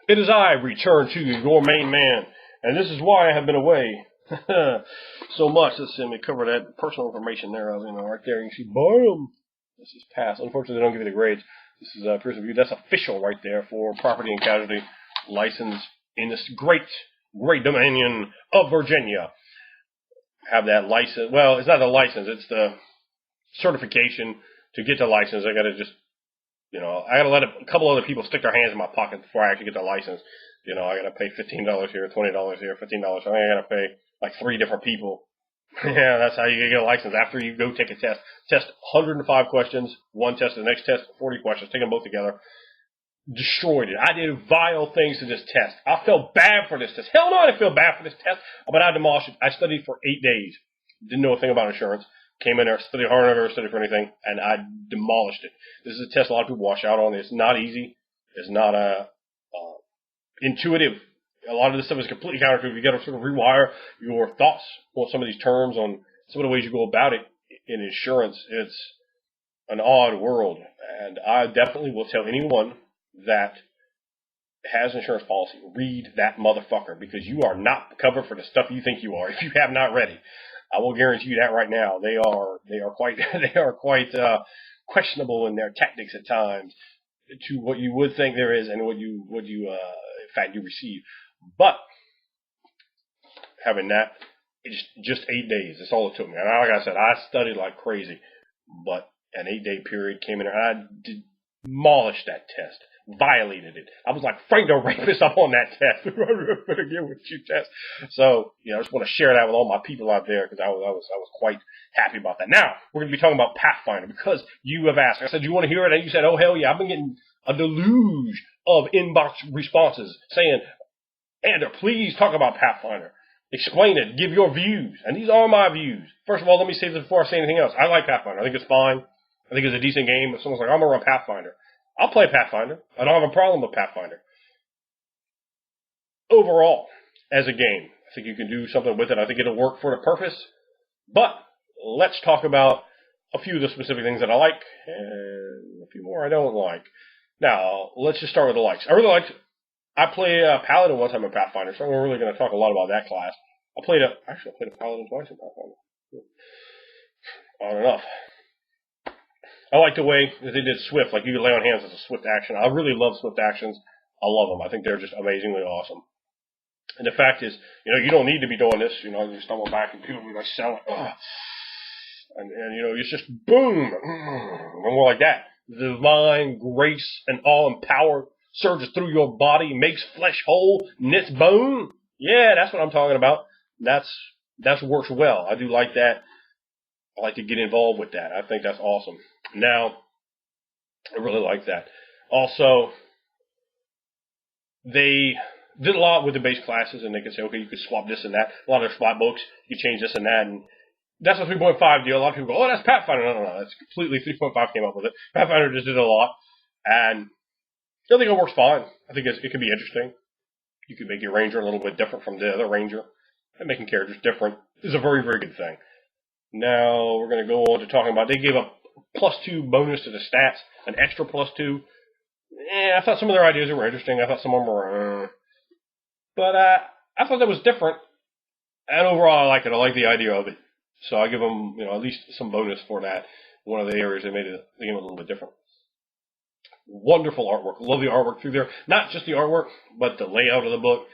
It is I, return to you, your main man, and this is why I have been away so much. Let's see, let me cover that personal information there. Right there, you can see, boom, this is pass. Unfortunately, they don't give you the grades. This is peer review. That's official right there for property and casualty license in this great dominion of Virginia. Have that license. Well, it's not the license. It's the certification to get the license. I got to just, I got to let a couple other people stick their hands in my pocket before I actually get the license. I got to pay $15 here, $20 here, $15. I think I got to pay like 3 different people. Yeah, that's how you get a license. After you go take a test. Test 105 questions. One test, the next test, 40 questions. Take them both together. Destroyed it. I did vile things to this test. I felt bad for this test. Hell no, I didn't feel bad for this test, but I demolished it. I studied for 8 days. Didn't know a thing about insurance. Came in there, studied harder than I've ever studied for anything, and I demolished it. This is a test a lot of people wash out on. It's not easy. It's not intuitive. A lot of this stuff is completely counterintuitive. You got to sort of rewire your thoughts on some of these terms, on some of the ways you go about it in insurance. It's an odd world, and I definitely will tell anyone that has an insurance policy, read that motherfucker, because you are not covered for the stuff you think you are if you have not read it. I will guarantee you that right now. They are quite questionable in their tactics at times to what you would think there is and what you in fact you receive. But having that, it's just 8 days. That's all it took me. And like I said, I studied like crazy, but an 8-day period came in there, and I demolished that test, violated it. I was like Frank the Rapist up on that test. Better get with you test. So, I just want to share that with all my people out there, because I was quite happy about that. Now, we're going to be talking about Pathfinder, because you have asked. I said, you want to hear it? And you said, oh, hell yeah. I've been getting a deluge of inbox responses saying, Ander, please talk about Pathfinder. Explain it. Give your views. And these are my views. First of all, let me say this before I say anything else. I like Pathfinder. I think it's fine. I think it's a decent game. If someone's like, I'm going to run Pathfinder, I'll play Pathfinder. I don't have a problem with Pathfinder. Overall, as a game, I think you can do something with it. I think it'll work for the purpose. But let's talk about a few of the specific things that I like and a few more I don't like. Now, let's just start with the likes. I played Paladin one time in Pathfinder, so I'm really going to talk a lot about that class. I played a Paladin twice in Pathfinder. On and off. I like the way that they did Swift, like you could lay on hands as a Swift action. I really love Swift actions. I love them. I think they're just amazingly awesome. And the fact is, you don't need to be doing this. You stumble back and people like sell it. And it's just boom. More like that. Divine grace and awe and power surges through your body, makes flesh whole, knits bone. Yeah, that's what I'm talking about. That's works well. I do like that. I like to get involved with that. I think that's awesome. Now, I really like that. Also, they did a lot with the base classes, and they could say, okay, you could swap this and that. A lot of their spot books, you could change this and that, and that's a 3.5 deal. A lot of people go, oh, that's Pathfinder. No, that's completely 3.5 came up with it. Pathfinder just did a lot, and I think it works fine. I think it could be interesting. You could make your ranger a little bit different from the other ranger, and making characters different is a very, very good thing. Now, we're going to go on to talking about, they gave a +2 bonus to the stats, an extra +2. I thought some of their ideas were interesting. I thought some of them were, but I thought that was different. And overall, I like it. I like the idea of it. So I give them, at least some bonus for that. One of the areas they made the game a little bit different. Wonderful artwork. Love the artwork through there. Not just the artwork, but the layout of the book,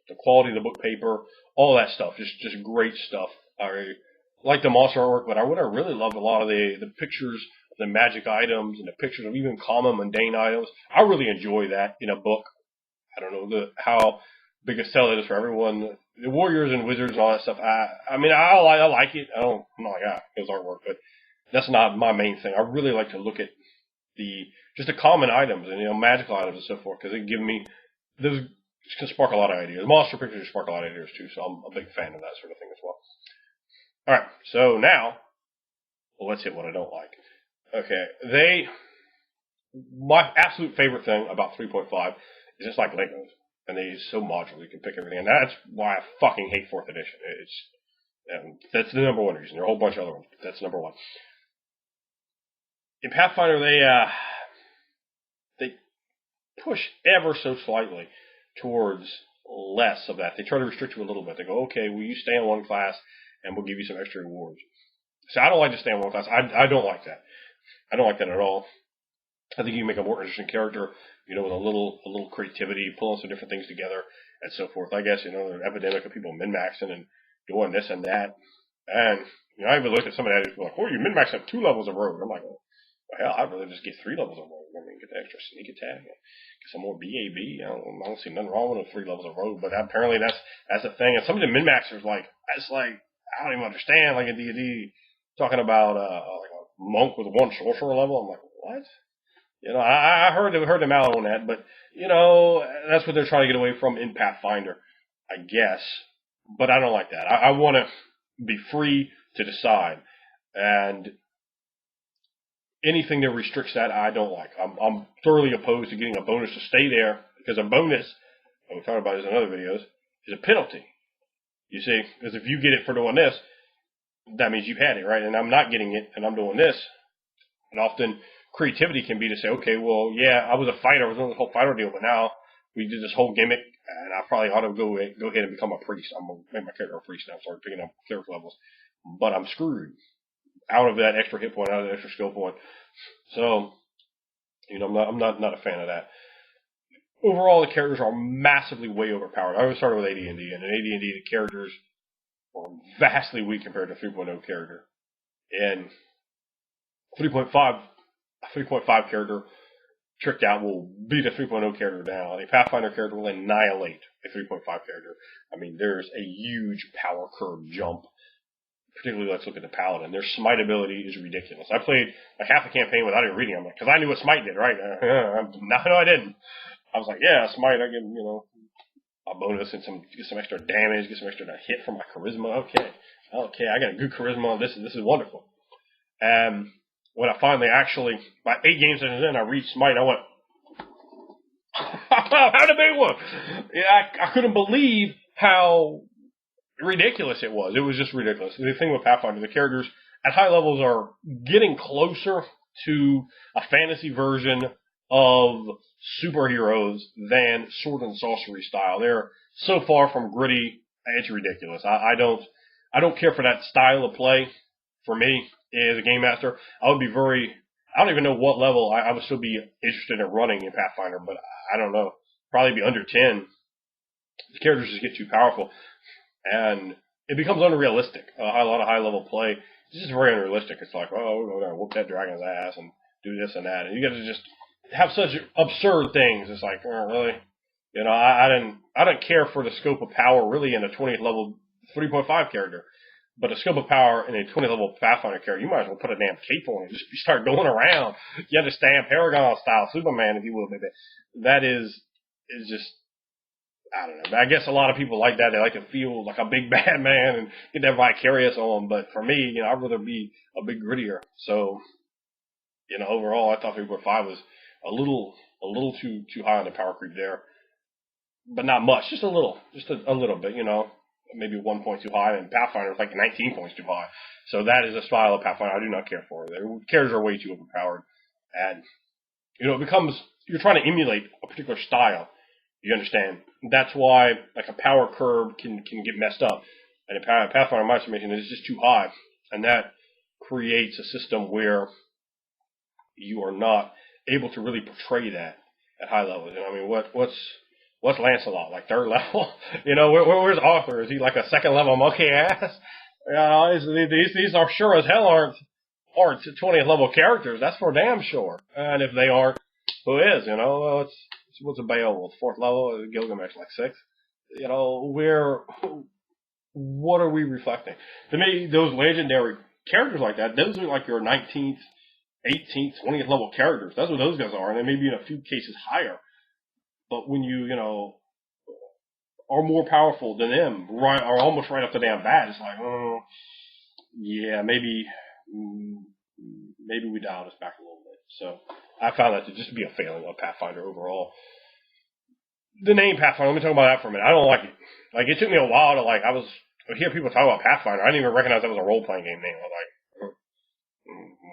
the quality of the book paper, all that stuff. Just great stuff. I like the monster artwork, but what I really loved a lot of the pictures of the magic items and the pictures of even common mundane items. I really enjoy that in a book. I don't know how big a sell it is for everyone. The warriors and wizards and all that stuff. I like it. I'm not like, it's artwork, but that's not my main thing. I really like to look at just the common items and magical items and so forth, because they give me those can spark a lot of ideas. Monster pictures spark a lot of ideas too, so I'm a big fan of that sort of thing as well. All right, so now let's hit what I don't like. Okay, my absolute favorite thing about 3.5 is it's like Legos, and they're so modular. You can pick everything, and that's why I fucking hate 4th edition. That's the number one reason. There are a whole bunch of other ones, but that's number one. In Pathfinder, they push ever so slightly towards less of that. They try to restrict you a little bit. They go, okay, well, you stay in one class, and we'll give you some extra rewards. So I don't like to stay in one class. I don't like that. I don't like that at all. I think you can make a more interesting character, with a little creativity, pulling some different things together, and so forth. I guess, there's an epidemic of people min-maxing and doing this and that. And, I even looked at some of that, and people are like, oh, you min-max up 2 levels of rogue. I'm like, well, hell, I'd rather just get 3 levels of rogue. I mean, get the extra sneak attack, get some more BAB. I don't see nothing wrong with 3 levels of rogue, but apparently that's the thing. And some of the min-maxers, it's like, I don't even understand, like in D&D, talking about like a monk with 1 sorcerer level. I'm like, what? I heard them out on that, but that's what they're trying to get away from in Pathfinder, I guess. But I don't like that. I want to be free to decide, and anything that restricts that, I don't like. I'm thoroughly opposed to getting a bonus to stay there, because a bonus, and we talked about this in other videos, is a penalty. You see, because if you get it for doing this, that means you've had it, right? And I'm not getting it, and I'm doing this. And often creativity can be to say, okay, well, yeah, I was a fighter, I was doing this whole fighter deal, but now we did this whole gimmick, and I probably ought to go ahead and become a priest. I'm going to make my character a priest now, start picking up cleric levels. But I'm screwed out of that extra hit point, out of that extra skill point. So, I'm not a fan of that. Overall, the characters are massively way overpowered. I always started with AD&D, and in AD&D, the characters are vastly weak compared to 3.0 character. And 3.5 character tricked out will beat a 3.0 character down. A Pathfinder character will annihilate a 3.5 character. I mean, there's a huge power curve jump. Particularly, let's look at the Paladin. Their smite ability is ridiculous. I played like half a campaign without even reading them, because I knew what smite did, right? No, I didn't. I was like, yeah, smite, I get, a bonus and get some extra damage, get some extra hit from my charisma. Okay, I got a good charisma on this, and this is wonderful. And when I finally by 8 game sessions in, I reached smite, I went, how the big one? Yeah, I couldn't believe how ridiculous it was. It was just ridiculous. The thing with Pathfinder, the characters at high levels are getting closer to a fantasy version of superheroes than sword and sorcery style. They're so far from gritty, it's ridiculous. I don't care for that style of play. For me, as a game master, I don't even know what level I would still be interested in running in Pathfinder, but I don't know. Probably be under 10. The characters just get too powerful, and it becomes unrealistic. A lot of high-level play, it's just very unrealistic. It's like, oh, we're going to whoop that dragon's ass and do this and that, and you got to just have such absurd things. It's like, oh, really? I didn't care for the scope of power really in a 20th level 3.5 character. But the scope of power in a 20th level Pathfinder character, you might as well put a damn cape on and just start going around. You understand, Paragon style, Superman, if you will, baby. That is just, I don't know. I guess a lot of people like that. They like to feel like a big bad man and get that vicarious on them. But for me, I'd rather be a bit grittier. So, overall, I thought 3.5 was a little too high on the power creep there. But not much, just a little bit, maybe 1 point too high, and Pathfinder is like 19 points too high. So that is a style of Pathfinder I do not care for. Their characters are way too overpowered. And, it becomes, you're trying to emulate a particular style. You understand? That's why, like, a power curve can get messed up. And a Pathfinder, in my estimation, is just too high. And that creates a system where you are not able to really portray that at high levels. I mean, what's Lancelot, like 3rd level? Where's Arthur? Is he like a 2nd level monkey ass? These are sure as hell aren't 20th level characters. That's for damn sure. And if they aren't, who is? What's a Beowulf? 4th level? Gilgamesh, like 6th? What are we reflecting? To me, those legendary characters like that, those are like your 19th, 18th, 20th level characters. That's what those guys are. And they may be in a few cases higher. But when you are more powerful than them, right, or almost right off the damn bat, it's like, yeah, maybe we dial this back a little bit. So I found that to just be a failing of Pathfinder overall. The name Pathfinder, let me talk about that for a minute. I don't like it. Like, it took me a while to, I hear people talk about Pathfinder. I didn't even recognize that was a role-playing game name. I was like,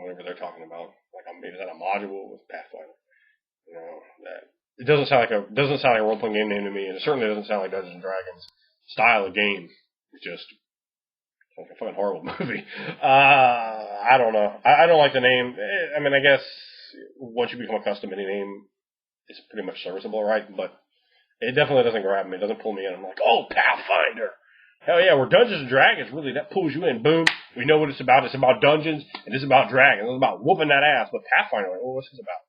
whatever they're talking about. Like, maybe is that a module with Pathfinder? It doesn't sound like a role playing game name to me, and it certainly doesn't sound like Dungeons and Dragons style of game. It's just like a fucking horrible movie. I don't know. I don't like the name. I mean, I guess once you become accustomed to any name, it's pretty much serviceable, right? But it definitely doesn't grab me. It doesn't pull me in. I'm like, oh, Pathfinder. Hell yeah, we're Dungeons and Dragons. Really, that pulls you in. Boom. We know what it's about. It's about dungeons, and it's about dragons. It's about whooping that ass. But Pathfinder, like, what's this about?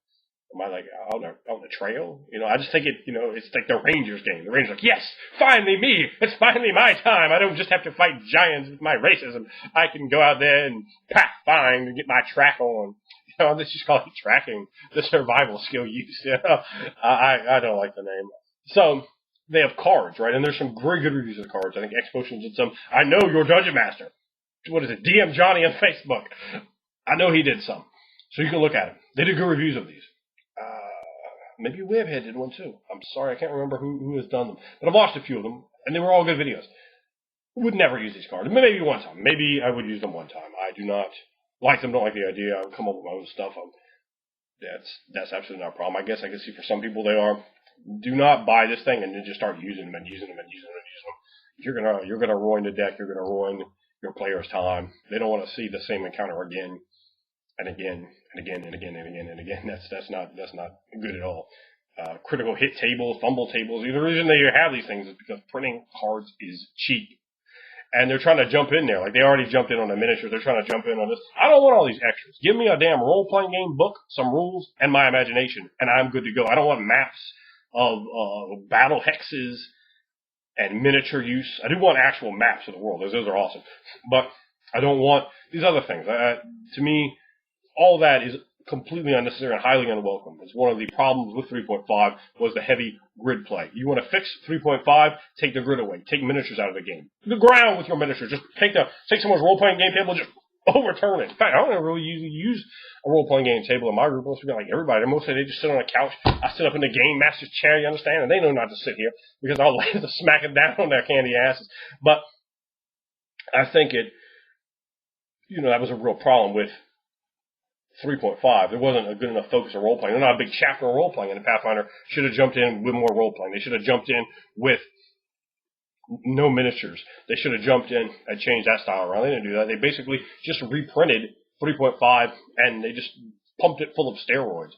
Am I like on the trail? I just think it's like the Rangers game. The Rangers are like, yes, finally me. It's finally my time. I don't just have to fight giants with my racism. I can go out there and pathfind and get my track on. Let's just call it tracking, the survival skill used. I don't like the name. So they have cards, right? And there's some very good reviews of the cards. I think X Potions did some. I know your Dungeon Master. What is it? DM Johnny on Facebook. I know he did some. So you can look at them. They did good reviews of these. Maybe Webhead did one too. I'm sorry, I can't remember who has done them. But I've watched a few of them, and they were all good videos. Would never use these cards. Maybe one time. Maybe I would use them one time. I do not like them, don't like the idea. I would come up with my own stuff. That's absolutely not a problem. I guess I can see for some people they are. Do not buy this thing and then just start using them and using them and using them and using them. You're gonna ruin the deck. You're gonna ruin your player's time. They don't want to see the same encounter again and again and again and again and again and again. That's not good at all. Critical hit tables, fumble tables. The reason that you have these things is because printing cards is cheap. And they're trying to jump in there. Like, they already jumped in on the miniatures. They're trying to jump in on this. I don't want all these extras. Give me a damn role-playing game book, some rules, and my imagination, and I'm good to go. I don't want maps of battle hexes and miniature use. I do want actual maps of the world. Those are awesome. But I don't want these other things. To me, all that is completely unnecessary and highly unwelcome. It's one of the problems with 3.5 was the heavy grid play. You want to fix 3.5, take the grid away. Take miniatures out of the game. The ground with your miniatures. Just take someone's role-playing game table and just overturn it. In fact, I don't really usually use a role-playing game table in my group. Most people, like everybody, mostly they just sit on a couch. I sit up in the game master's chair, you understand? And they know not to sit here because I'll lay to smack it down on their candy asses. But I think that was a real problem with 3.5. There wasn't a good enough focus on role-playing. There's not a big chapter on role-playing, and the Pathfinder should have jumped in with more role-playing. They should have jumped in with no miniatures. They should have jumped in and changed that style around. They didn't do that. They basically just reprinted 3.5, and they just pumped it full of steroids,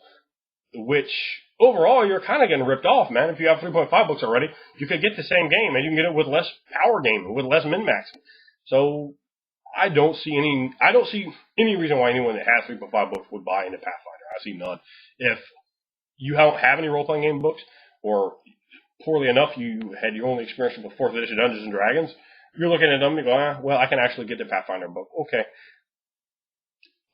which overall you're kind of getting ripped off, man. If you have 3.5 books already, you could get the same game, and you can get it with less power game, with less min-maxing. So I don't see any reason why anyone that has 3.5 books would buy into Pathfinder. I see none. If you don't have any role-playing game books, or poorly enough, you had your only experience with 4th edition Dungeons and Dragons, you're looking at them and you go, well, I can actually get the Pathfinder book. Okay.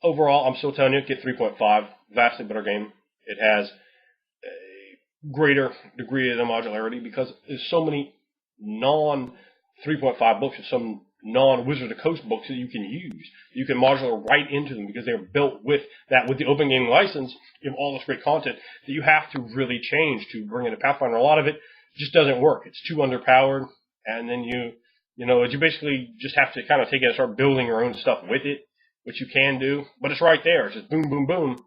Overall, I'm still telling you, get 3.5. Vastly better game. It has a greater degree of the modularity because there's so many non-3.5 books and some non-Wizard of the Coast books that you can use. You can modular right into them because they're built with the open game license. You have all this great content that you have to really change to bring into Pathfinder. A lot of it just doesn't work. It's too underpowered, and then you basically just have to kind of take it and start building your own stuff with it, which you can do, but it's right there. It's just boom, boom, boom,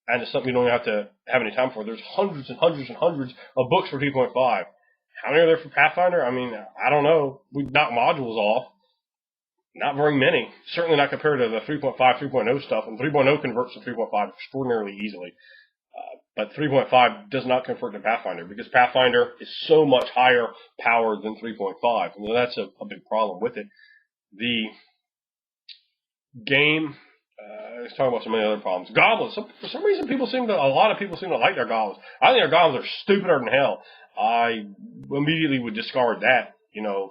and it's something you don't have to have any time for. There's hundreds and hundreds and hundreds of books for 2.5. How many are there for Pathfinder? I mean, I don't know. We've knocked modules off. Not very many. Certainly not compared to the 3.5, 3.0 stuff. And 3.0 converts to 3.5 extraordinarily easily. But 3.5 does not convert to Pathfinder because Pathfinder is so much higher powered than 3.5. And that's a big problem with it. The game, let's talk about some of the other problems. Goblins. For some reason, a lot of people seem to like their goblins. I think their goblins are stupider than hell. I immediately would discard that.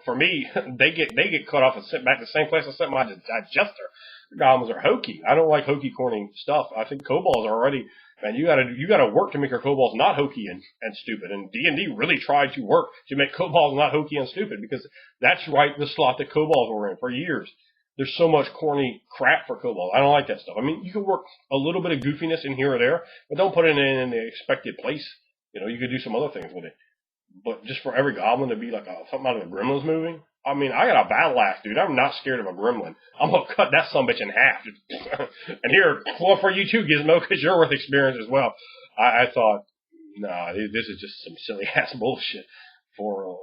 For me, they get cut off and sent back to the same place I sent my digester. The goblins are hokey. I don't like hokey, corny stuff. I think kobolds are already, man, you gotta work to make your kobolds not hokey and stupid. And D&D really tried to work to make kobolds not hokey and stupid because that's right the slot that kobolds were in for years. There's so much corny crap for kobolds. I don't like that stuff. I mean, you can work a little bit of goofiness in here or there, but don't put it in the expected place. You could do some other things with it. But just for every goblin to be like something out of the Gremlins movie? I mean, I got a battle axe, dude. I'm not scared of a gremlin. I'm going to cut that sumbitch in half. And here, one for you too, Gizmo, because you're worth experience as well. I thought, nah, this is just some silly ass bullshit. For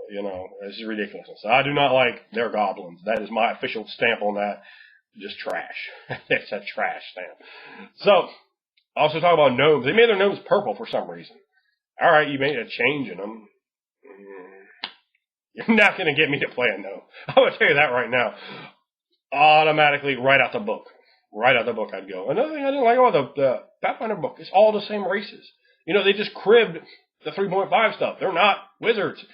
this is ridiculousness. I do not like their goblins. That is my official stamp on that. Just trash. It's a trash stamp. So, also talk about gnomes. They made their gnomes purple for some reason. All right, you made a change in them. You're not going to get me to play a gnome. I'm going to tell you that right now. Automatically, right out the book. Right out the book, I'd go. Another thing I didn't like about the Pathfinder book is all the same races. They just cribbed the 3.5 stuff. They're not wizards.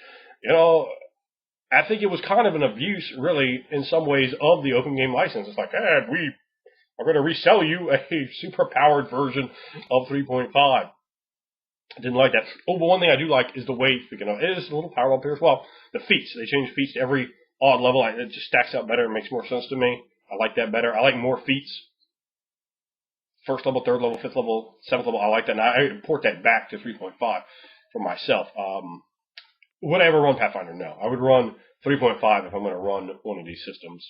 I think it was kind of an abuse, really, in some ways, of the open game license. It's like, we are going to resell you a super-powered version of 3.5. I didn't like that. Oh, but one thing I do like is the way, it is a little power up here as well. The feats. They change feats to every odd level. It just stacks up better and makes more sense to me. I like that better. I like more feats. First level, third level, fifth level, seventh level. I like that. And I import that back to 3.5 for myself. Would I ever run Pathfinder? No. I would run 3.5 if I'm going to run one of these systems.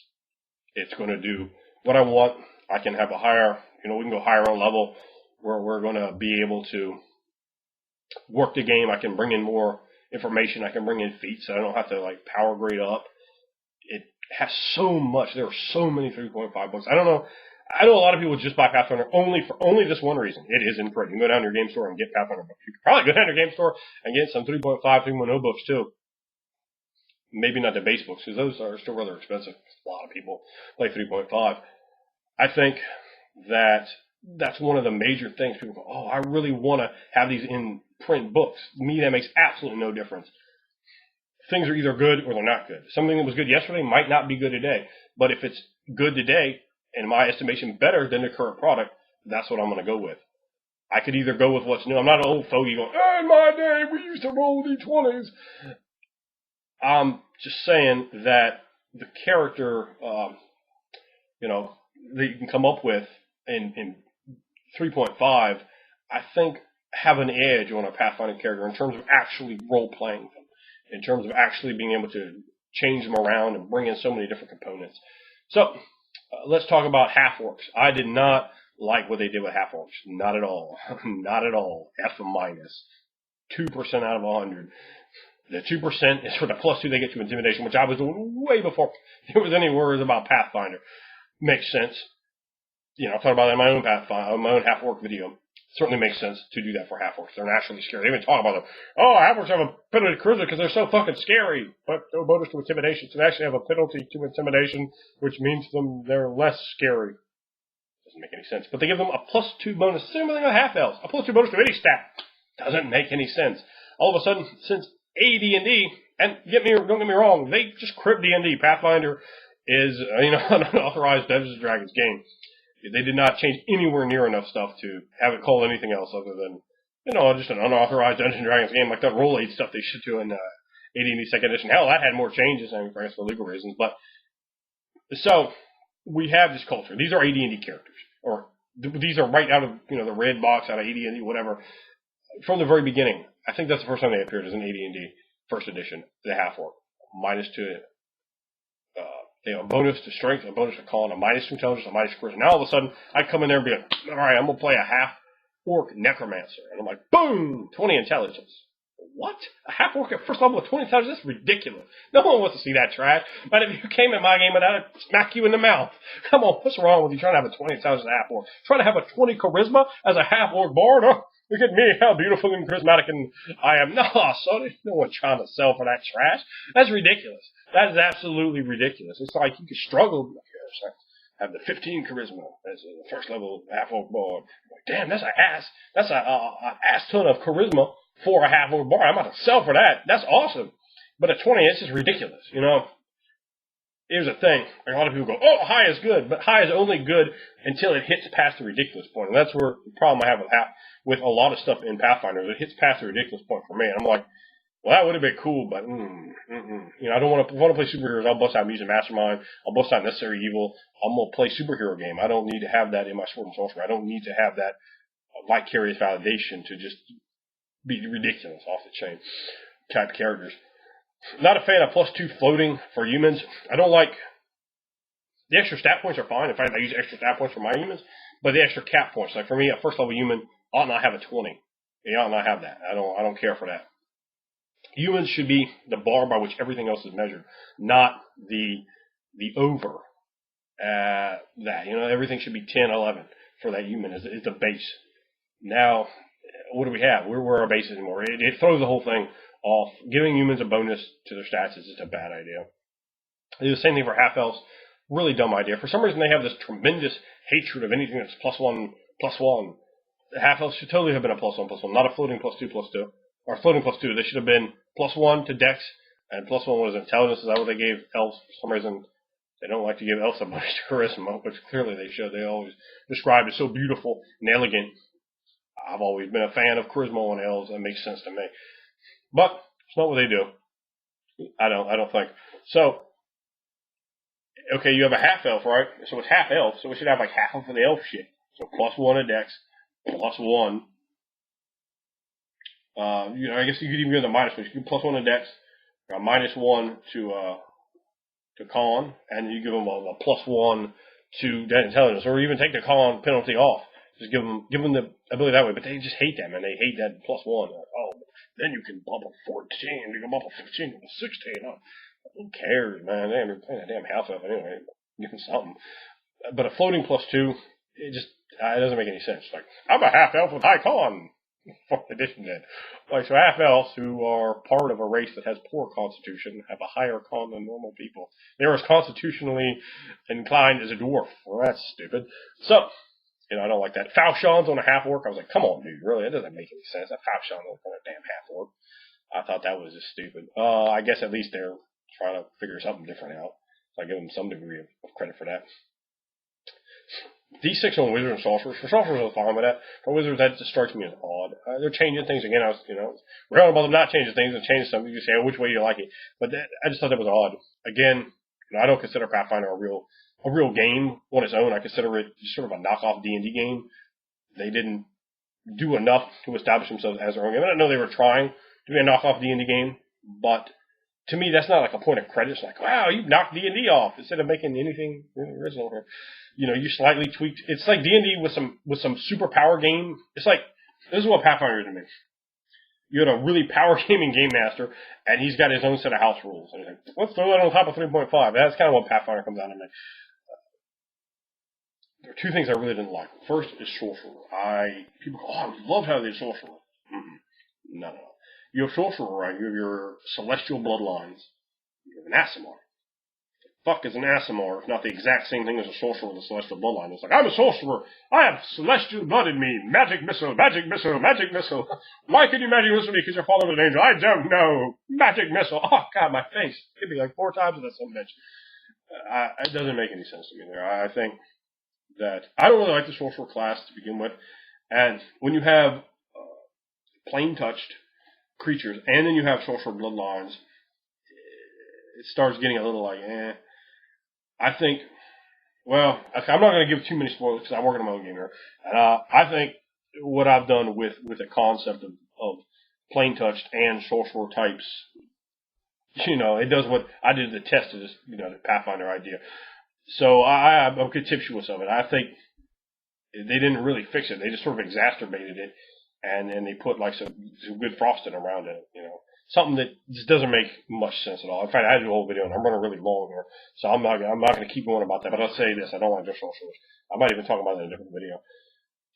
It's going to do what I want. I can have a higher, we can go higher on level where we're going to be able to work the game. I can bring in more information. I can bring in feats. I don't have to power grade up. It has so much. There are so many 3.5 books. I know a lot of people just buy Pathfinder only for this one reason. It is in print. You can go down to your game store and get Pathfinder books. You could probably go down to your game store and get some 3.5, 3.0 books too. Maybe not the base books, because those are still rather expensive. A lot of people play 3.5. I think that's one of the major things. People go, I really want to have these in print books. To me, that makes absolutely no difference. Things are either good or they're not good. Something that was good yesterday might not be good today. But if it's good today, in my estimation, better than the current product, that's what I'm going to go with. I could either go with what's new. I'm not an old fogey going, in my day, we used to roll D20s. I'm just saying that the character, that you can come up with in 3.5, I think have an edge on a Pathfinder character in terms of actually role-playing them, in terms of actually being able to change them around and bring in so many different components. So, let's talk about half-orcs. I did not like what they did with half-orcs. Not at all. Not at all. F minus. 2% out of 100. The 2% is for the +2 they get to intimidation, which I was doing way before there was any worries about Pathfinder. Makes sense. I've thought about that in my own Pathfinder, my own half-orc video. Certainly makes sense to do that for half-orcs. They're naturally scary. They even talk about them. Half-orcs have a penalty to charisma because they're so fucking scary, but no bonus to intimidation. So they actually have a penalty to intimidation, which means they're less scary. Doesn't make any sense. But they give them a +2 bonus. Same thing with half-elves. A +2 bonus to any stat. Doesn't make any sense. All of a sudden, since AD&D, and don't get me wrong, they just cribbed D&D. Pathfinder is, an unauthorized Dungeons & Dragons game. They did not change anywhere near enough stuff to have it called anything else other than, just an unauthorized Dungeons & Dragons game, like that Roll 8 stuff they should do in AD&D 2nd edition. Hell, that had more changes, I guess for legal reasons. But, so, we have this culture. These are AD&D characters. Or, these are right out of, the red box, out of AD&D, whatever. From the very beginning. I think that's the first time they appeared as an AD&D 1st edition, the half-orc. -2, they have a bonus to strength, a bonus to con, a -2 intelligence, a -2 charisma. Now all of a sudden, I come in there and be like, all right, I'm going to play a half-orc necromancer. And I'm like, boom, 20 intelligence. What? A half-orc at first level with 20 intelligence? That's ridiculous. No one wants to see that trash. But if you came in my game with that, I'd smack you in the mouth. Come on, what's wrong with you trying to have a 20 intelligence half-orc? Trying to have a 20 charisma as a half-orc bard? Oh, look at me, how beautiful and charismatic and I am. No, son, there's no one trying to sell for that trash. That's ridiculous. That is absolutely ridiculous. It's like you could struggle. Have the 15 charisma as a first level half-orc bard. Like, damn, that's an ass. That's an ass ton of charisma for a half-orc bard. I'm about to sell for that. That's awesome. But at 20, it's just ridiculous. Here's the thing. A lot of people go, high is good. But high is only good until it hits past the ridiculous point. And that's where the problem I have with a lot of stuff in Pathfinder. It hits past the ridiculous point for me. And I'm like, well, that would have been cool, but I don't want to play superheroes. I'll bust out Mutant Mastermind. I'll bust out Necessary Evil. I'm going to play superhero game. I don't need to have that in my Sword and Sorcery. I don't need to have that vicarious validation to just be ridiculous, off the chain type characters. Not a fan of +2 floating for humans. I don't like the extra stat points are fine. In fact, I use extra stat points for my humans, but the extra cap points, like for me, a first level human ought not have a 20. You ought not have that. I don't care for that. Humans should be the bar by which everything else is measured, not the over that. Everything should be 10, 11 for that human is the base. Now, what do we have? Where are bases anymore? It throws the whole thing off. Giving humans a bonus to their stats is just a bad idea. They do the same thing for half-elves. Really dumb idea. For some reason, they have this tremendous hatred of anything that's +1, +1. The half-elves should totally have been a +1, +1, not a floating +2, +2. Or floating +2. They should have been +1 to Dex, and +1 was intelligence. Is that what they gave elves? For some reason, they don't like to give elves a bonus to charisma, which clearly they should. They always described as so beautiful and elegant. I've always been a fan of charisma on elves. That makes sense to me. But it's not what they do. I don't think. So, okay, you have a half-elf, right? So it's half-elf, so we should have like half of the elf shit. So +1 to Dex, +1. I guess you could even go to the minus one. You can +1 to Dex, -1 to con, and you give them a +1 to that intelligence, or even take the con penalty off. Just give them the ability that way. But they just hate them, and they hate that +1. Like, oh, then you can bump a 14, you can bump a 15, a 16. Oh, who cares, man? Damn, you're playing a damn half-elf anyway. Getting something. But a floating +2, it doesn't make any sense. Like, I'm a half-elf with high con. 4th edition then. Like, so half-elves who are part of a race that has poor constitution have a higher con than normal people. They're as constitutionally inclined as a dwarf. Well, that's stupid. So, I don't like that. Falchions on a half-orc, I was like, come on, dude, really? That doesn't make any sense. A Falchion on a damn half-orc. I thought that was just stupid. I guess at least they're trying to figure something different out. So I give them some degree of credit for that. D6 on wizards and sorcerers. For sorcerers, I was fine with that. For wizards, that just strikes me as odd. They're changing things again. We're on about them not changing things and changing something. You can say, oh, which way do you like it? But I just thought that was odd. Again, I don't consider Pathfinder a real game on its own. I consider it just sort of a knockoff D&D game. They didn't do enough to establish themselves as their own game. I know they were trying to be a knockoff D&D game, but to me, that's not like a point of credit. It's like, wow, you knocked D&D off instead of making anything really original here. You slightly tweaked. It's like D&D with some superpower game. It's like, this is what Pathfinder is to me. You had a really power gaming game master, and he's got his own set of house rules. And he's like, let's throw that on top of 3.5. That's kind of what Pathfinder comes out to me. There are two things I really didn't like. First is sorcerer. People go, I love how they did sorcerer. No. You have sorcerer, right? You have your celestial bloodlines. You have an Aasimar. Fuck is an Aasimar, if not the exact same thing as a sorcerer with a celestial bloodline? It's like, I'm a sorcerer. I have celestial blood in me. Magic missile, magic missile, magic missile. Why could you magic missile me? Because your father was an angel. I don't know. Magic missile. Oh, God, my face. Hit me like 4 times with that son of a bitch. It doesn't make any sense to me there. I think that I don't really like the sorcerer class to begin with. And when you have plain touched creatures, and then you have sorcerer bloodlines, it starts getting a little like, I think, well, okay, I'm not going to give too many spoilers because I'm working on my own game here. And I think what I've done with the concept of plain touched and sorcerer types, it does what I did to test of this, the Pathfinder idea. So I'm contemptuous of it. I think they didn't really fix it. They just sort of exacerbated it, and then they put like some good frosting around it, Something that just doesn't make much sense at all. In fact, I did a whole video, and I'm running really long here, so I'm not going to keep going about that. But I'll say this: I don't like their sorcerers. I might even talk about that in a different video.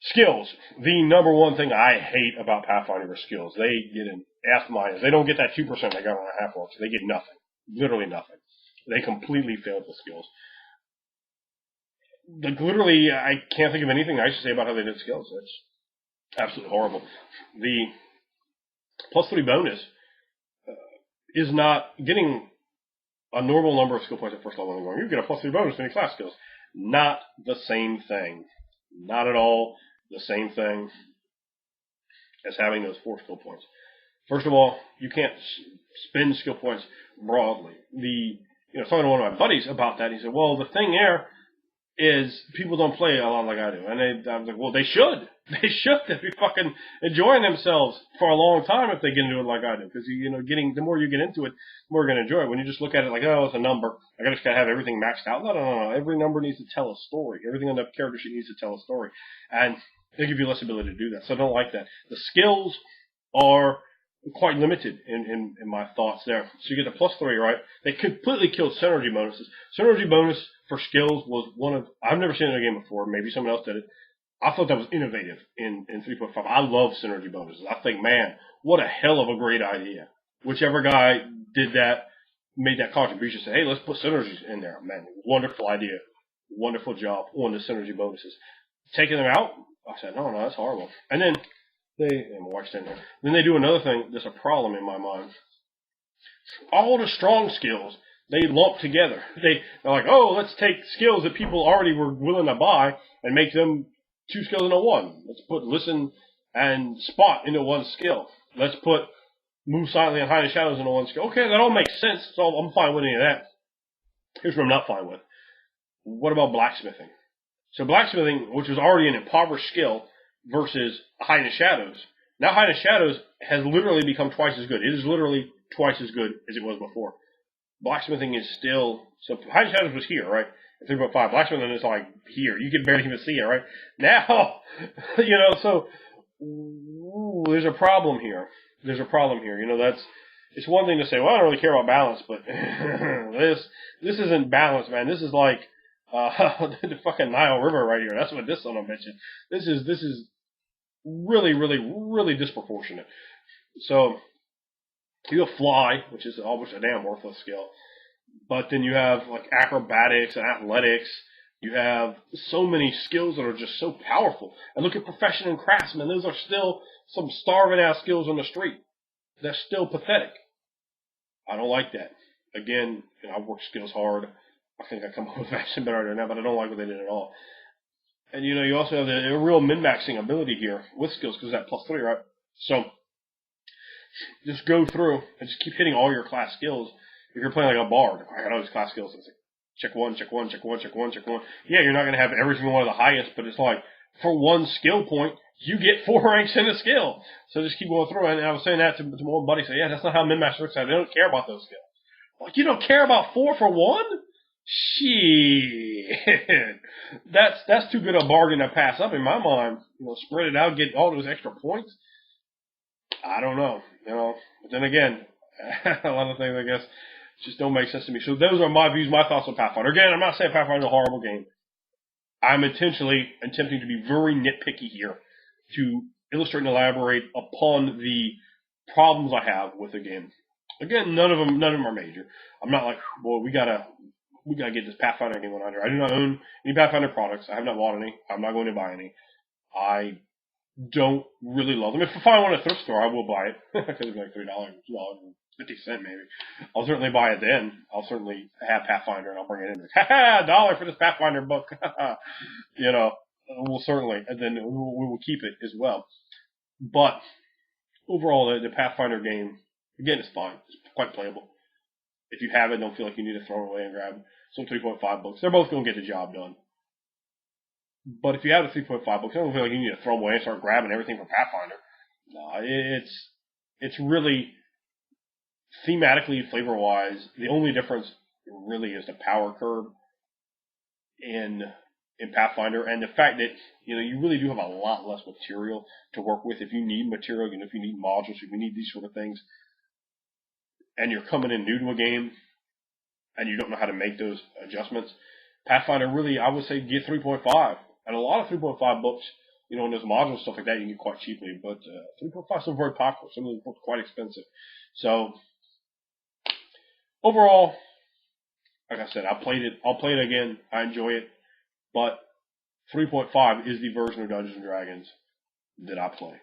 Skills. The number one thing I hate about Pathfinder is skills. They get an F-. They don't get that 2% they got on a half-orc. They get nothing. Literally nothing. They completely failed with skills. Like, literally, I can't think of anything nice to say about how they did skills. That's absolutely horrible. The +3 bonus is not getting a normal number of skill points at first level and going, you get a +3 bonus to any class skills. Not the same thing. Not at all the same thing as having those 4 skill points. First of all, you can't spend skill points broadly. Talking to one of my buddies about that, he said, well, the thing there is people don't play a lot like I do. And I was like, well, they should. They should. They'd be fucking enjoying themselves for a long time if they get into it like I do. Because, the more you get into it, the more you're going to enjoy it. When you just look at it like, oh, it's a number, I just got to have everything maxed out. No. Every number needs to tell a story. Everything on the character sheet needs to tell a story. And They give you less ability to do that. So I don't like that. The skills are quite limited in my thoughts there. So you get the +3, right? They completely killed synergy bonuses. Synergy bonus for skills was one of, I've never seen it in a game before. Maybe someone else did it. I thought that was innovative in 3.5. I love synergy bonuses. I think, man, what a hell of a great idea. Whichever guy did that, made that contribution, said, hey, let's put synergies in there. Man, wonderful idea. Wonderful job on the synergy bonuses. Taking them out, I said, no, that's horrible. And then then they do another thing that's a problem in my mind. All the strong skills, they lump together. They're like, oh, let's take skills that people already were willing to buy and make them 2 skills into 1. Let's put listen and spot into 1 skill. Let's put move silently and hide in shadows into 1 skill. Okay, that all makes sense, so I'm fine with any of that. Here's what I'm not fine with. What about blacksmithing? So blacksmithing, which was already an impoverished skill, versus hide in shadows. Now hide in shadows has literally become twice as good. It is literally twice as good as it was before. Blacksmithing is still, so hide in shadows was here, right? 3.5. Blacksmithing is like here. You can barely even see it, right? Now, so there's a problem here. There's a problem here. It's one thing to say, well, I don't really care about balance, but this isn't balance, man. This is like the fucking Nile River right here. That's what this son of a bitch is. This is really, really, really disproportionate. So you have fly, which is almost a damn worthless skill. But then you have like acrobatics and athletics. You have so many skills that are just so powerful. And look at profession and craftsman. Those are still some starving ass skills on the street. That's still pathetic. I don't like that. Again, I've worked skills hard. I think I come up with action better than that, but I don't like what they did at all. And you also have the real min-maxing ability here with skills because of that +3, right? So just go through and just keep hitting all your class skills. If you're playing like a bard, I got all these class skills. It's like check 1, check 1, check 1, check 1, check 1. Yeah, you're not going to have every single one of the highest, but it's like for 1 skill point, you get 4 ranks in a skill. So just keep going through. And I was saying that to my old buddy. Say, yeah, that's not how min-max works. They don't care about those skills. Like, you don't care about 4 for 1? Shit. That's too good a bargain to pass up in my mind. Spread it out, get all those extra points. I don't know. But then again, a lot of things, I guess, just don't make sense to me. So those are my views, my thoughts on Pathfinder. Again, I'm not saying Pathfinder is a horrible game. I'm intentionally attempting to be very nitpicky here to illustrate and elaborate upon the problems I have with the game. Again, none of them are major. I'm not like, boy, we gotta get this Pathfinder game under. I do not own any Pathfinder products. I have not bought any. I'm not going to buy any. I don't really love them. If I find one at a thrift store, I will buy it because it's like $3, $2.50 maybe. I'll certainly buy it then. I'll certainly have Pathfinder and I'll bring it in. $1 for this Pathfinder book. We'll certainly, and then we will keep it as well. But overall, the Pathfinder game, again, it's fine. It's quite playable. If you have it, don't feel like you need to throw it away and grab some 3.5 books. They're both going to get the job done. But if you have the 3.5 books, I don't feel like you need to throw them away and start grabbing everything from Pathfinder. No, it's really thematically, flavor-wise, the only difference really is the power curve in Pathfinder, and the fact that you really do have a lot less material to work with. If you need material, if you need modules, if you need these sort of things, and you're coming in new to a game, and you don't know how to make those adjustments, Pathfinder really, I would say, get 3.5. And a lot of 3.5 books, and those modules and stuff like that, you can get quite cheaply. But 3.5 is still very popular. Some of those books are quite expensive. So overall, like I said, I played it. I'll play it again. I enjoy it. But 3.5 is the version of Dungeons & Dragons that I play.